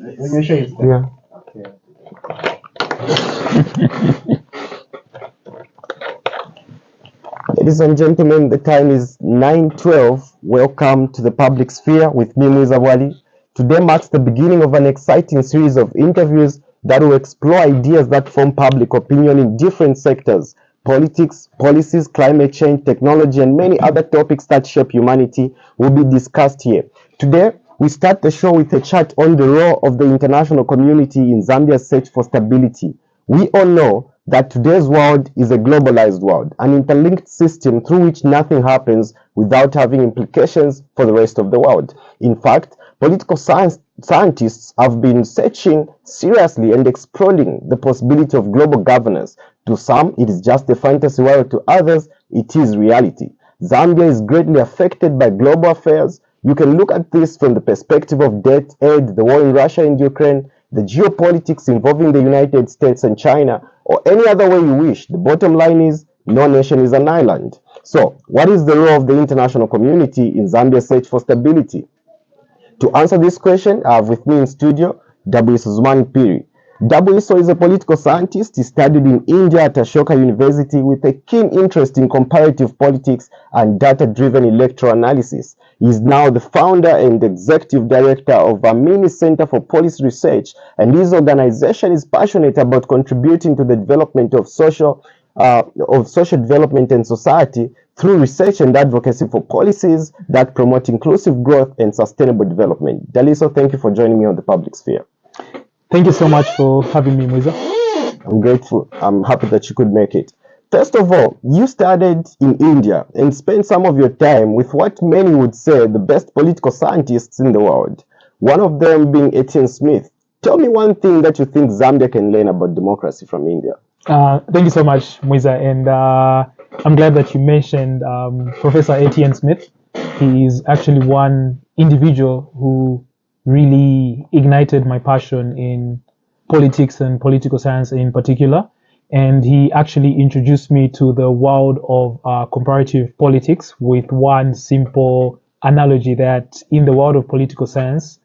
When you show it, Yeah. okay. Ladies and gentlemen, the time is 9:12. Welcome to the public sphere with me, Muiza Wali. Today marks the beginning of an exciting series of interviews that will explore ideas that form public opinion in different sectors: politics, policies, climate change, technology, and many other topics that shape humanity will be discussed here. Today, we start the show with a chat on the role of the international community in Zambia's search for stability. We all know that today's world is a globalized world, an interlinked system through which nothing happens without having implications for the rest of the world. In fact, political scientists have been searching seriously and exploring the possibility of global governance. To some, it is just a fantasy, while to others, it is reality. Zambia is greatly affected by global affairs. You can look at this from the perspective of debt aid, the war in Russia and Ukraine, the geopolitics involving the United States and China, or any other way you wish. The bottom line is no nation is an island. So, what is the role of the international community in Zambia's search for stability? To answer this question, I have with me in studio Dabwitso Zumani Phiri. Dabwitso is a political scientist. He studied in India at Ashoka University with a keen interest in comparative politics and data-driven electoral analysis. He is now the founder and executive director of Amini Center for Policy Research, and his organization is passionate about contributing to the development of social development and society through research and advocacy for policies that promote inclusive growth and sustainable development. Daliso, thank you for joining me on the public sphere. Thank you so much for having me, Muiza. I'm grateful. I'm happy that you could make it. First of all, you studied in India and spent some of your time with what many would say the best political scientists in the world, one of them being Etienne Smith. Tell me one thing that you think Zambia can learn about democracy from India. Thank you so much, Muiza, and I'm glad that you mentioned Professor Etienne Smith. He is actually one individual who really ignited my passion in politics and political science in particular. And he actually introduced me to the world of comparative politics with one simple analogy that in the world of political science,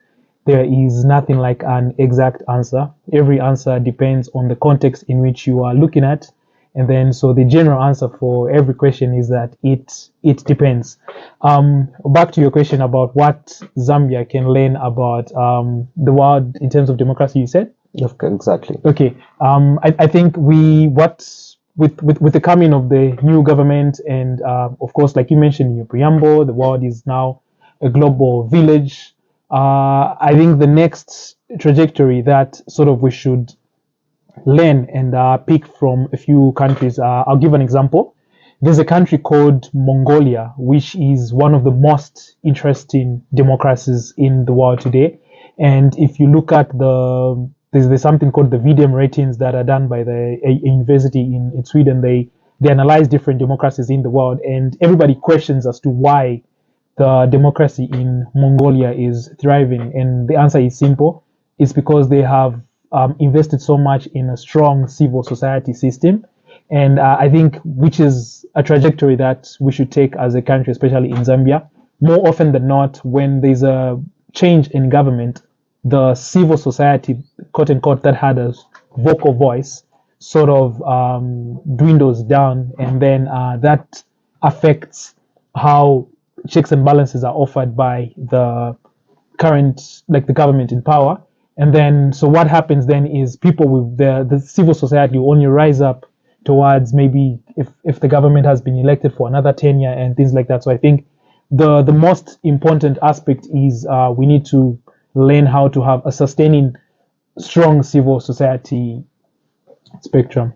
there is nothing like an exact answer. Every answer depends on the context in which you are looking at. And then, so the general answer for every question is that it depends. Back to your question about what Zambia can learn about the world in terms of democracy, you said? Okay, exactly. Okay. I think with the coming of the new government and of course, like you mentioned in your preamble, the world is now a global village. I think the next trajectory that sort of we should learn and pick from a few countries. I'll give an example. There's a country called Mongolia, which is one of the most interesting democracies in the world today. And if you look at there's something called the VDM ratings that are done by a university in Sweden. They analyze different democracies in the world, and everybody questions as to why the democracy in Mongolia is thriving. And the answer is simple. It's because they have invested so much in a strong civil society system. And I think which is a trajectory that we should take as a country, especially in Zambia. More often than not, when there's a change in government, the civil society, quote unquote, that had a vocal voice sort of dwindles down. And then that affects how checks and balances are offered by the current, like the government in power. And then, so what happens then is people with the civil society will only rise up towards maybe if the government has been elected for another tenure and things like that. So I think the most important aspect is we need to learn how to have a sustaining, strong civil society spectrum.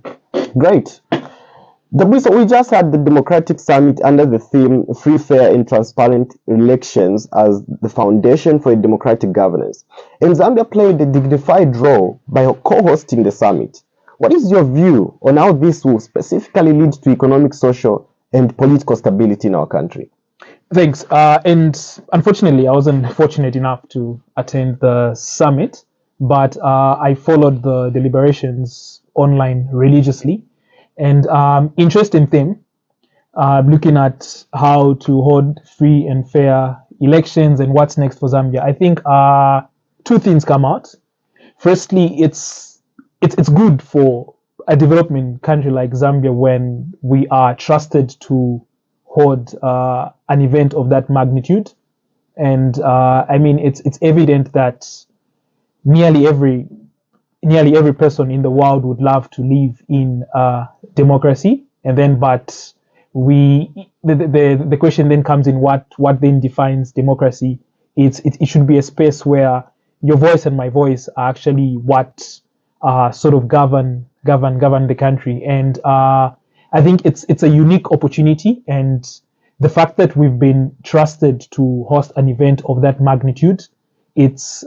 Great. So we just had the Democratic Summit under the theme Free, Fair and Transparent Elections as the foundation for a democratic governance. And Zambia played a dignified role by co-hosting the summit. What is your view on how this will specifically lead to economic, social, and political stability in our country? Thanks. And unfortunately, I wasn't fortunate enough to attend the summit, but I followed the deliberations online religiously. And interesting theme, looking at how to hold free and fair elections and what's next for Zambia. I think two things come out. firstly, it's good for a developing country like Zambia when we are trusted to hold an event of that magnitude. And I mean, it's evident that nearly every nearly every person in the world would love to live in democracy. And then, but the question then comes in what then defines democracy. It should be a space where your voice and my voice are actually what sort of govern the country. And I think it's a unique opportunity, and the fact that we've been trusted to host an event of that magnitude, it's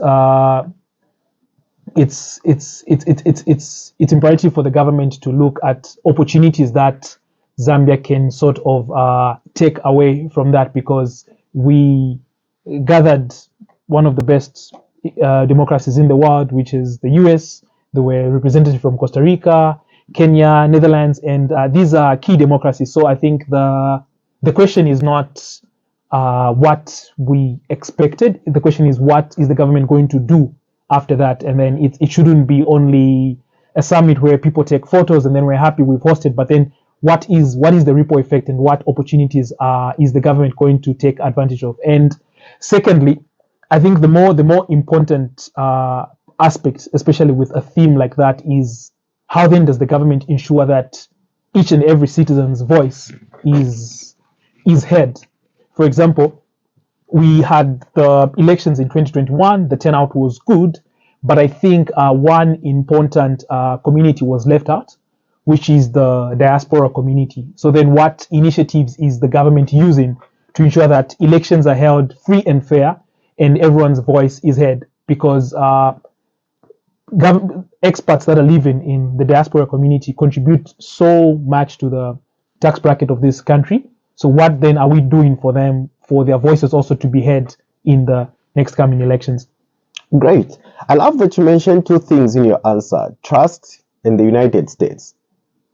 it's imperative for the government to look at opportunities that Zambia can sort of take away from that, because we gathered one of the best democracies in the world, which is the US. There were representatives from Costa Rica, Kenya, Netherlands, and these are key democracies. So I think the question is not what we expected. The question is, what is the government going to do after that? And then it shouldn't be only a summit where people take photos and then we're happy we've hosted, but then what is the ripple effect, and what opportunities is the government going to take advantage of? And secondly, I think the more important aspect, especially with a theme like that, is how then does the government ensure that each and every citizen's voice is heard? For example, we had the elections in 2021. The turnout was good, but I think one important community was left out, which is the diaspora community. So then, what initiatives is the government using to ensure that elections are held free and fair and everyone's voice is heard? Because experts that are living in the diaspora community contribute so much to the tax bracket of this country. So what then are we doing for them, for their voices also to be heard in the next coming elections? Great. I love that you mentioned two things in your answer: trust and the United States.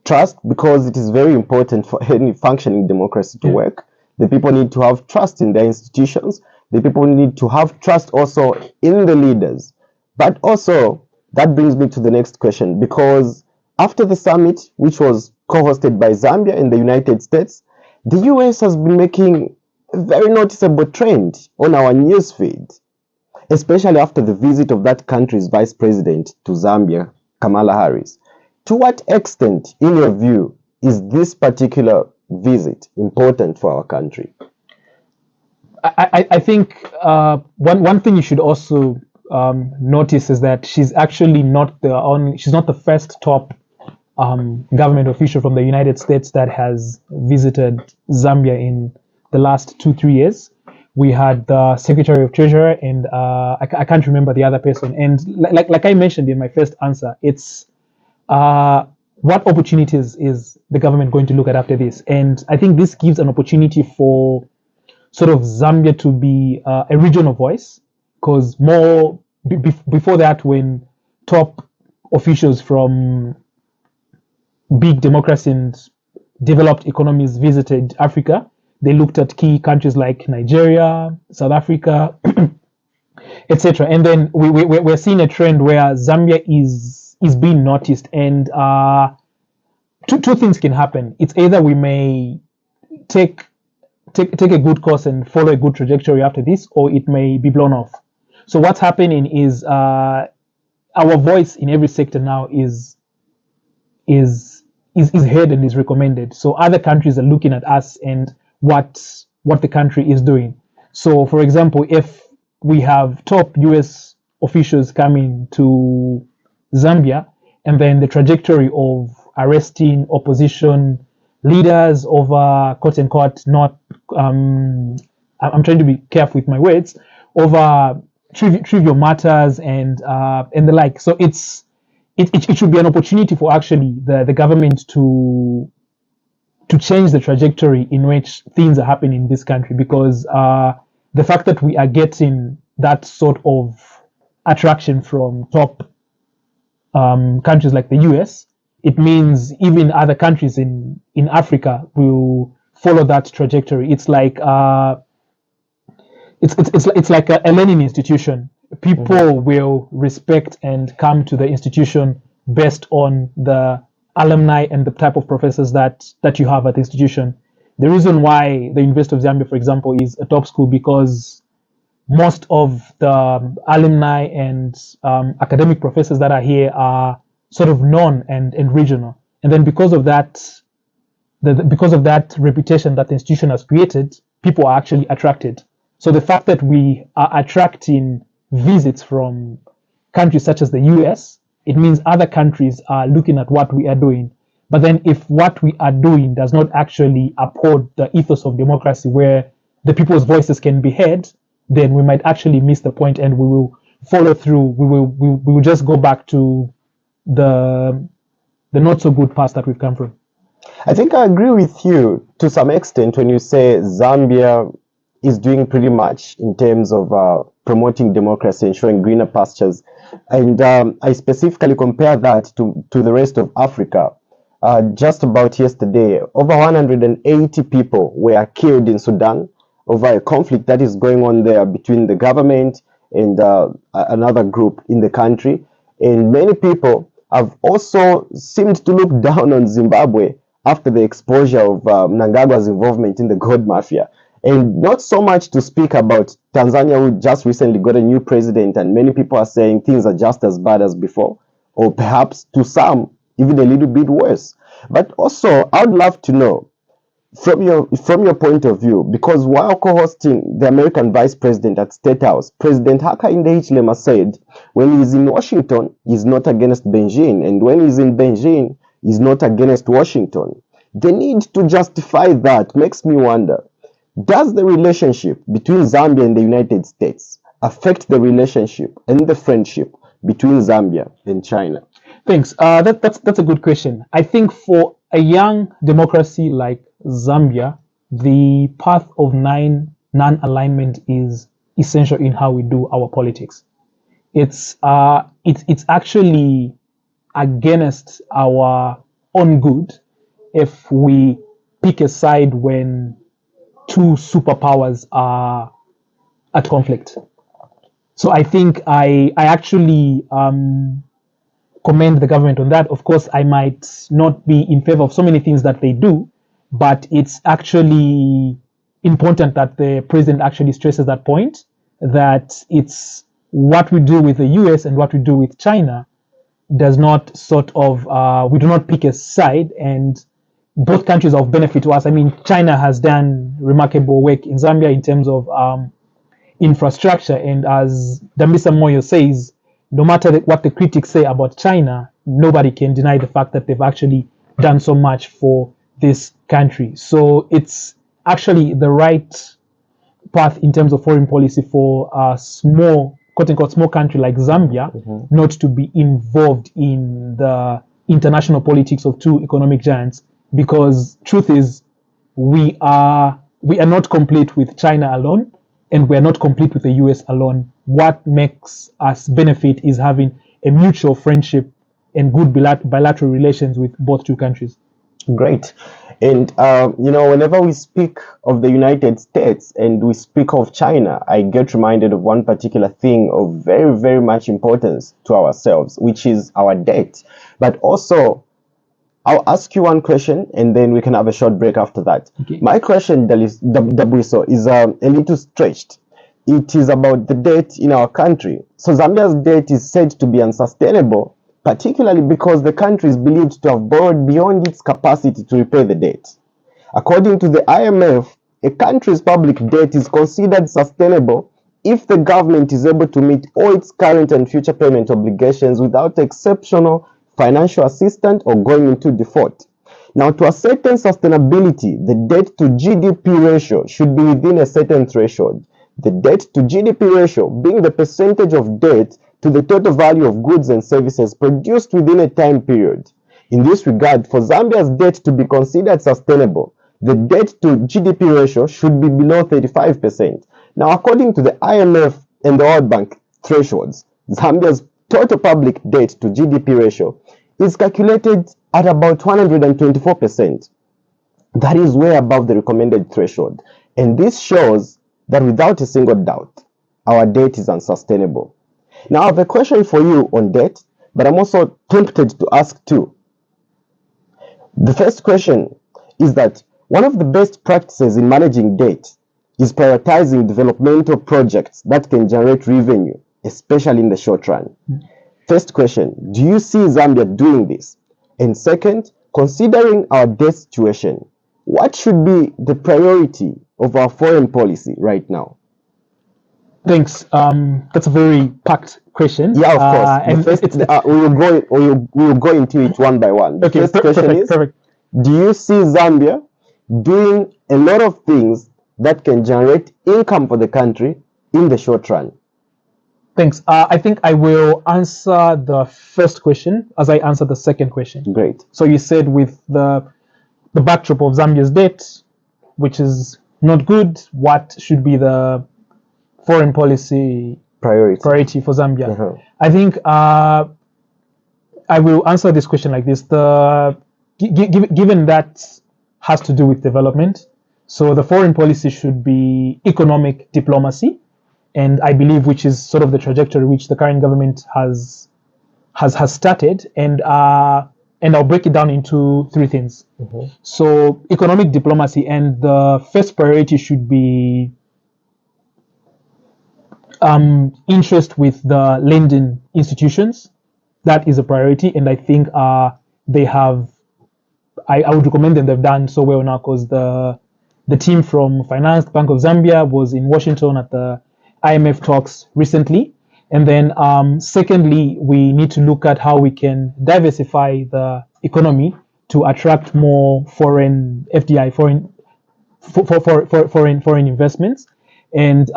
Trust, because it is very important for any functioning democracy to work. The people need to have trust in their institutions. The people need to have trust also in the leaders. But also, that brings me to the next question, because after the summit, which was co-hosted by Zambia and the United States, the US has been making a very noticeable trend on our newsfeed, especially after the visit of that country's vice president to Zambia, Kamala Harris. To what extent, in your view, is this particular visit important for our country? I think one thing you should also notice is that she's actually she's not the first top government official from the United States that has visited Zambia in the last 2-3 years. We had the Secretary of Treasury, and I can't remember the other person. And like I mentioned in my first answer, it's what opportunities is the government going to look at after this? And I think this gives an opportunity for sort of Zambia to be a regional voice, because before that, when top officials from big democracies and developed economies visited Africa, they looked at key countries like Nigeria, South Africa, etc. And then we're seeing a trend where Zambia is being noticed, and two things can happen. It's either we may take a good course and follow a good trajectory after this, or it may be blown off. So what's happening is our voice in every sector now is heard and is recommended. So other countries are looking at us and what the country is doing. So for example, if we have top US officials coming to Zambia, and then the trajectory of arresting opposition leaders over quote unquote not I'm trying to be careful with my words, over trivial matters and the like. So it should be an opportunity for actually the government to change the trajectory in which things are happening in this country, because the fact that we are getting that sort of attraction from top countries like the US, it means even other countries in Africa will follow that trajectory. It's like it's like a learning institution. people will respect and come to the institution based on the alumni and the type of professors that you have at the institution. The reason why the University of Zambia, for example, is a top school because most of the alumni and academic professors that are here are sort of known and regional. And then because of that, because of that reputation that the institution has created, people are actually attracted. So the fact that we are attracting visits from countries such as the US, it means other countries are looking at what we are doing. But then if what we are doing does not actually uphold the ethos of democracy where the people's voices can be heard, then we might actually miss the point and we will follow through. We will just go back to the not so good past that we've come from. I think I agree with you to some extent when you say Zambia is doing pretty much in terms of promoting democracy and showing greener pastures. And I specifically compare that to the rest of Africa. Just about yesterday, over 180 people were killed in Sudan over a conflict that is going on there between the government and another group in the country. And many people have also seemed to look down on Zimbabwe after the exposure of Mnangagwa's involvement in the gold mafia. And not so much to speak about Tanzania, who just recently got a new president, and many people are saying things are just as bad as before, or perhaps to some, even a little bit worse. But also, I would love to know, from your point of view, because while co-hosting the American Vice President at State House, President Hakainde Hichilema said, when he's in Washington, he's not against Beijing, and when he's in Beijing, he's not against Washington. The need to justify that makes me wonder, does the relationship between Zambia and the United States affect the relationship and the friendship between Zambia and China? Thanks. That's a good question. I think for a young democracy like Zambia, the path of non-alignment is essential in how we do our politics. It's actually against our own good if we pick a side when two superpowers are at conflict. So I think I actually commend the government on that. Of course, I might not be in favor of so many things that they do, but it's actually important that the president actually stresses that point, that it's what we do with the US and what we do with China does not sort of, we do not pick a side, and both countries are of benefit to us. I mean, China has done remarkable work in Zambia in terms of infrastructure, and as Dambisa Moyo says, no matter what the critics say about China, nobody can deny the fact that they've actually done so much for this country. So it's actually the right path in terms of foreign policy for a small, quote-unquote, small country like Zambia not to be involved in the international politics of two economic giants, because truth is we are not complete with China alone, and we're not complete with the US alone. What makes us benefit is having a mutual friendship and good bilateral relations with both two countries. Great. And, whenever we speak of the United States and we speak of China, I get reminded of one particular thing of very, very much importance to ourselves, which is our debt. But also, I'll ask you one question and then we can have a short break after that. Okay. My question, Dabwitso, is a little stretched. It is about the debt in our country. So Zambia's debt is said to be unsustainable, particularly because the country is believed to have borrowed beyond its capacity to repay the debt. According to the IMF, a country's public debt is considered sustainable if the government is able to meet all its current and future payment obligations without exceptional financial assistance or going into default. Now, to a certain sustainability, the debt to GDP ratio should be within a certain threshold. The debt to GDP ratio being the percentage of debt to the total value of goods and services produced within a time period. In this regard, for Zambia's debt to be considered sustainable, the debt to GDP ratio should be below 35%. Now, according to the IMF and the World Bank thresholds, Zambia's total public debt to GDP ratio is calculated at about 124%. That is way above the recommended threshold. And this shows that without a single doubt, our debt is unsustainable. Now, I have a question for you on debt, but I'm also tempted to ask two. The first question is that one of the best practices in managing debt is prioritizing developmental projects that can generate revenue, especially in the short run. First question, do you see Zambia doing this? And second, considering our debt situation, what should be the priority of our foreign policy right now? Thanks. That's a very packed question. Yeah, of course. And We will go into it one by one. The first question is, perfect. do you see Zambia doing a lot of things that can generate income for the country in the short run? Thanks. I think I will answer the first question as I answer the second question. Great. So you said with the backdrop of Zambia's debt, which is not good, what should be the foreign policy priority for Zambia? Uh-huh. I think I will answer this question like this. Given that has to do with development, so the foreign policy should be economic diplomacy, and I believe which is sort of the trajectory which the current government has started, and I'll break it down into three things. Mm-hmm. So economic diplomacy, and the first priority should be interest with the lending institutions. That is a priority, and I think they have. I would recommend them. They've done so well now because the team from Finance Bank of Zambia was in Washington at the IMF talks recently. And then secondly, we need to look at how we can diversify the economy to attract more foreign FDI, foreign investments. And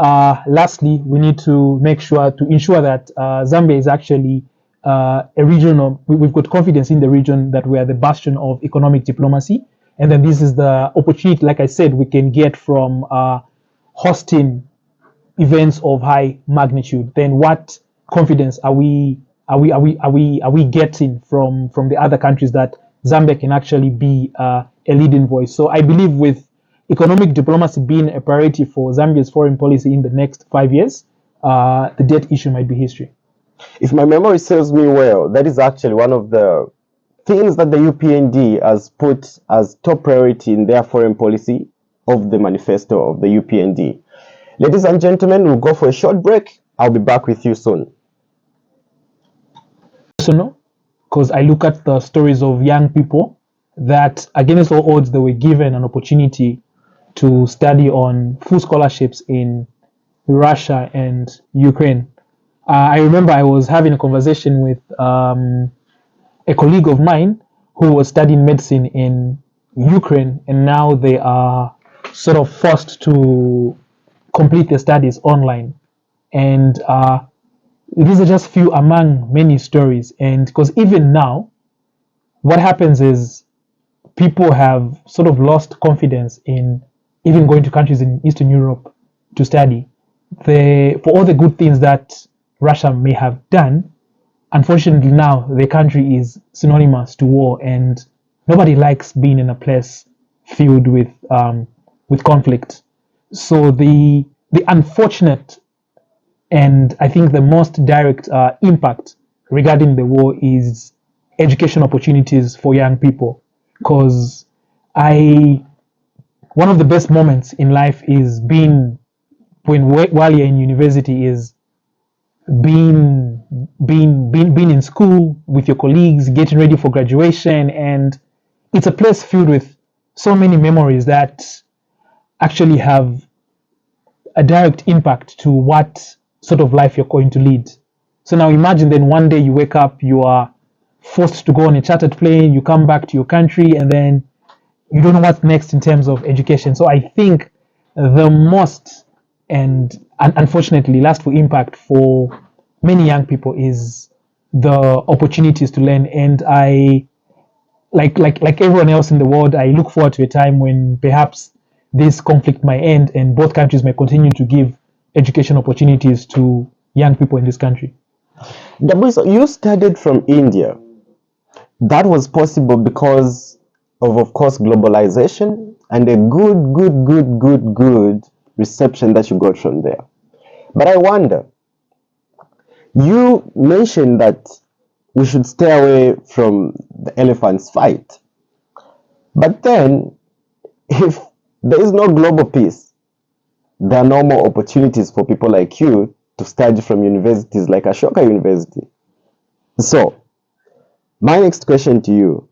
lastly, we need to ensure that Zambia is actually a region of, we've got confidence in the region that we are the bastion of economic diplomacy. And then this is the opportunity, like I said, we can get from hosting events of high magnitude. Then what confidence are we getting from the other countries that Zambia can actually be a leading voice? So I believe with economic diplomacy being a priority for Zambia's foreign policy in the next 5 years, the debt issue might be history. If my memory serves me well, that is actually one of the things that the UPND has put as top priority in their foreign policy of the manifesto of the UPND. Ladies and gentlemen, we'll go for a short break. I'll be back with you soon. So, because I look at the stories of young people that, against all odds, they were given an opportunity to study on full scholarships in Russia and Ukraine. I remember I was having a conversation with a colleague of mine who was studying medicine in Ukraine, and now they are sort of forced to complete their studies online. And these are just few among many stories. And because even now, what happens is people have sort of lost confidence in even going to countries in Eastern Europe to study. For all the good things that Russia may have done, unfortunately now the country is synonymous to war, and nobody likes being in a place filled with conflict. So the unfortunate and I think the most direct impact regarding the war is education opportunities for young people. Because one of the best moments in life is while you're in university is being in school with your colleagues, getting ready for graduation, and it's a place filled with so many memories that actually have a direct impact to what sort of life you're going to lead. So now imagine then one day you wake up, you are forced to go on a chartered plane, you come back to your country, and then you don't know what's next in terms of education. So I think the most and unfortunately lastful impact for many young people is the opportunities to learn. And I, like everyone else in the world, I look forward to a time when perhaps this conflict might end and both countries may continue to give education opportunities to young people in this country. Dabwitso, you studied from India. That was possible because of course, globalization and a good reception that you got from there. But I wonder, You mentioned that we should stay away from the elephants fight. But then, if there is no global peace, there are no more opportunities for people like you to study from universities like Ashoka University. So, my next question to you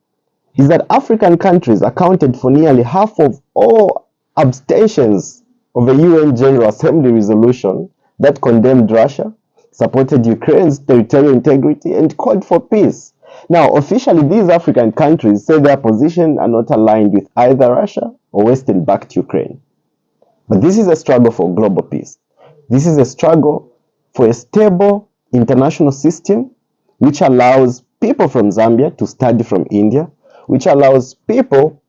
is that African countries accounted for nearly half of all abstentions of a UN General Assembly resolution that condemned Russia, supported Ukraine's territorial integrity, and called for peace. Now, officially, these African countries say their positions are not aligned with either Russia or Western-backed Ukraine. But this is a struggle for global peace. This is a struggle for a stable international system which allows people from Zambia to study from India, which allows people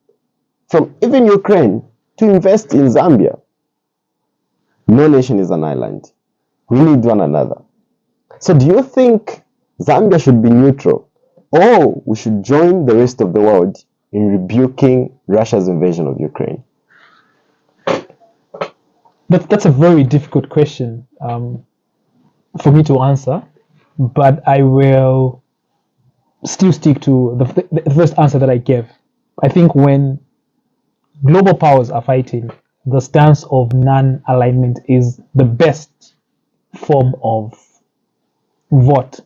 from even Ukraine to invest in Zambia. No nation is an island. We need one another. So do you think Zambia should be neutral, or we should join the rest of the world in rebuking Russia's invasion of Ukraine? That's a very difficult question for me to answer, but I will still stick to the first answer that I gave. I think when global powers are fighting, the stance of non-alignment is the best form of what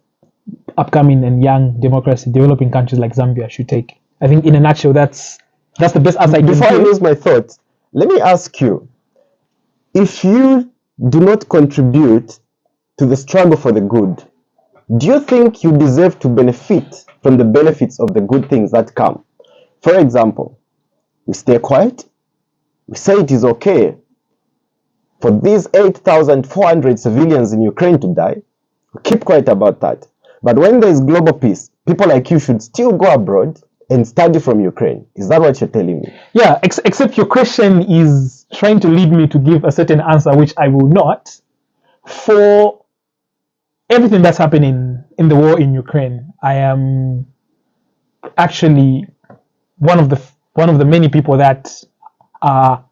upcoming and young democracy, developing countries like Zambia should take. I think in a nutshell, that's the best answer I can give. Before I lose my thoughts, let me ask you, if you do not contribute to the struggle for the good, do you think you deserve to benefit from the benefits of the good things that come? For example, we stay quiet, we say it is okay for these 8,400 civilians in Ukraine to die, we keep quiet about that. But when there is global peace, people like you should still go abroad and study from Ukraine. Is that what you're telling me? Yeah, except your question is trying to lead me to give a certain answer, which I will not. For everything that's happening in the war in Ukraine, I am actually one of the many people that are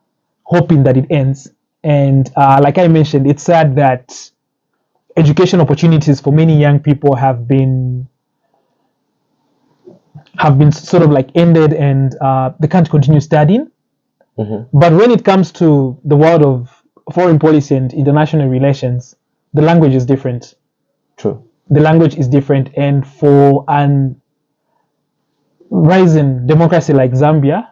hoping that it ends. And like I mentioned, it's sad that education opportunities for many young people have been sort of like ended, and they can't continue studying. Mm-hmm. But when it comes to the world of foreign policy and international relations, the language is different. True. The language is different, and for an rising democracy like Zambia,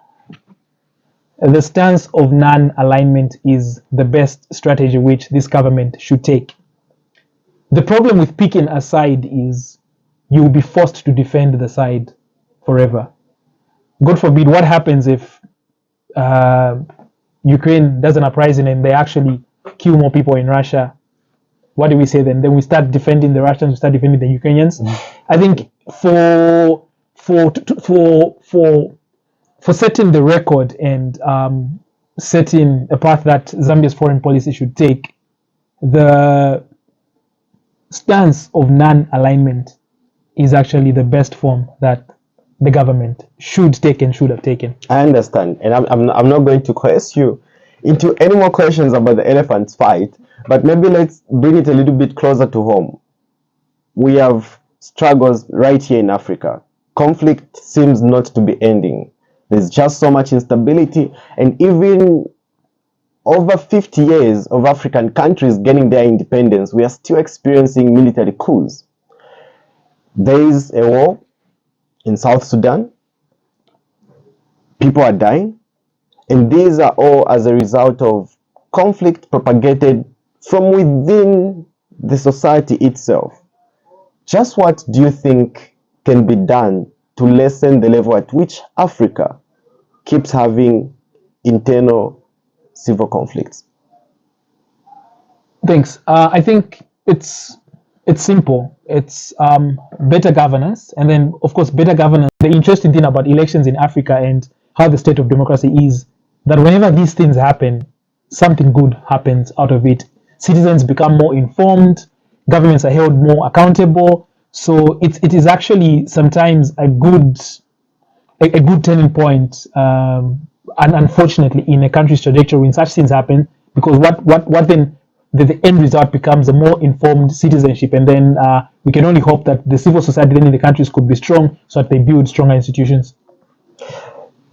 the stance of non-alignment is the best strategy which this government should take. The problem with picking a side is you will be forced to defend the side forever. God forbid, what happens if Ukraine does an uprising and they actually kill more people in Russia? What do we say then? Then we start defending the Russians, we start defending the Ukrainians. I think for setting the record and setting a path that Zambia's foreign policy should take, the stance of non-alignment is actually the best form that the government should take and should have taken. I understand, and I'm not going to coerce you into any more questions about the elephants fight, but maybe let's bring it a little bit closer to home. We have struggles right here in Africa. Conflict seems not to be ending. There's just so much instability, and even over 50 years of African countries getting their independence, we are still experiencing military coups. There is a war in South Sudan. People are dying, and these are all as a result of conflict propagated from within the society itself. Just what do you think can be done to lessen the level at which Africa keeps having internal civil conflicts? Thanks. I think it's simple. It's better governance, and then of course better governance. The interesting thing about elections in Africa and how the state of democracy is that whenever these things happen, something good happens out of it. Citizens become more informed. Governments are held more accountable. So it is actually sometimes a good turning point. And unfortunately, in a country's trajectory, when such things happen, because what then the end result becomes a more informed citizenship, and then we can only hope that the civil society then in the countries could be strong, so that they build stronger institutions.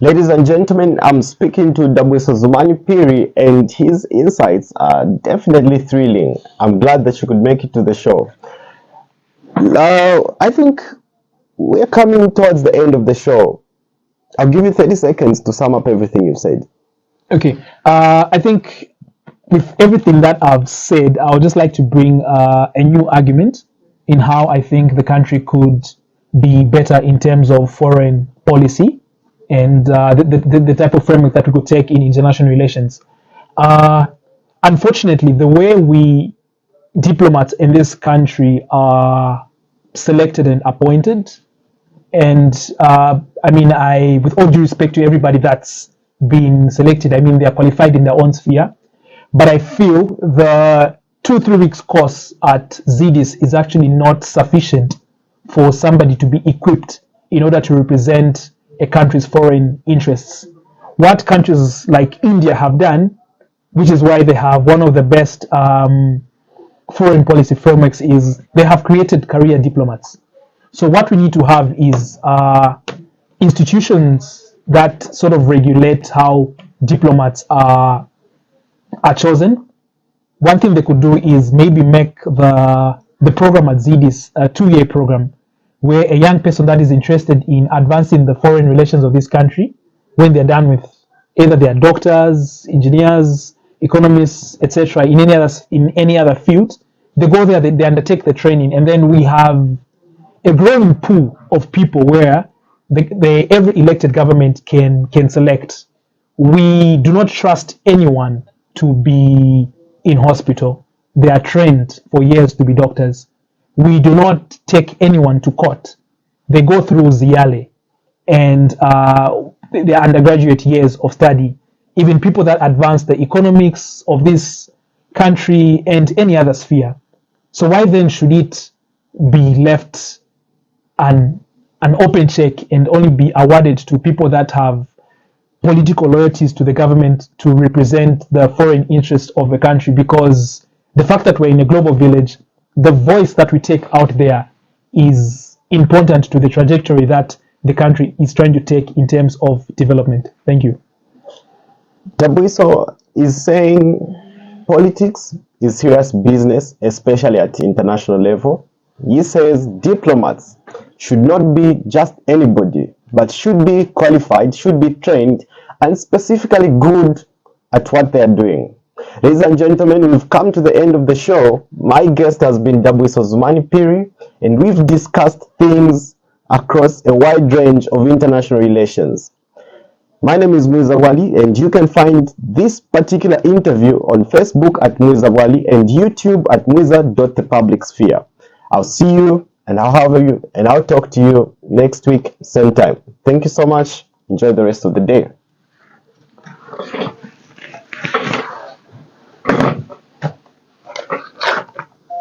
Ladies and gentlemen, I'm speaking to Dabwitso Zumani Phiri, and his insights are definitely thrilling. I'm glad that you could make it to the show. I think we're coming towards the end of the show. I'll give you 30 seconds to sum up everything you've said. Okay, I think with everything that I've said, I would just like to bring a new argument in how I think the country could be better in terms of foreign policy and the type of framework that we could take in international relations. Unfortunately, the way we diplomats in this country are selected and appointed, and with all due respect to everybody that's been selected, I mean, they are qualified in their own sphere, but I feel the 2-3 weeks course at ZDIS is actually not sufficient for somebody to be equipped in order to represent a country's foreign interests. What countries like India have done, which is why they have one of the best foreign policy frameworks, is they have created career diplomats. So what we need to have is institutions that sort of regulate how diplomats are chosen. One thing they could do is maybe make the program at ZDIS a 2-year program, where a young person that is interested in advancing the foreign relations of this country, when they're done with either they are doctors, engineers, economists, etc., in any other field, they go there, they undertake the training, and then we have a growing pool of people where every elected government can select. We do not trust anyone to be in hospital. They are trained for years to be doctors. We do not take anyone to court. They go through Ziale and their undergraduate years of study. Even people that advance the economics of this country and any other sphere. So why then should it be left an open check and only be awarded to people that have political loyalties to the government to represent the foreign interests of the country? Because the fact that we're in a global village, the voice that we take out there is important to the trajectory that the country is trying to take in terms of development. Thank you. Dabwitso is saying politics is serious business, especially at the international level. He says diplomats should not be just anybody, but should be qualified, should be trained, and specifically good at what they are doing. Ladies and gentlemen, we've come to the end of the show. My guest has been Dabwitso Zumani Phiri, and we've discussed things across a wide range of international relations. My name is Muiza Wali, and you can find this particular interview on Facebook at Muiza Wali and YouTube at muiza.thepublicsphere. I'll see you and I'll talk to you next week, same time. Thank you so much. Enjoy the rest of the day.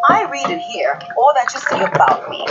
I read and hear all that you say about me.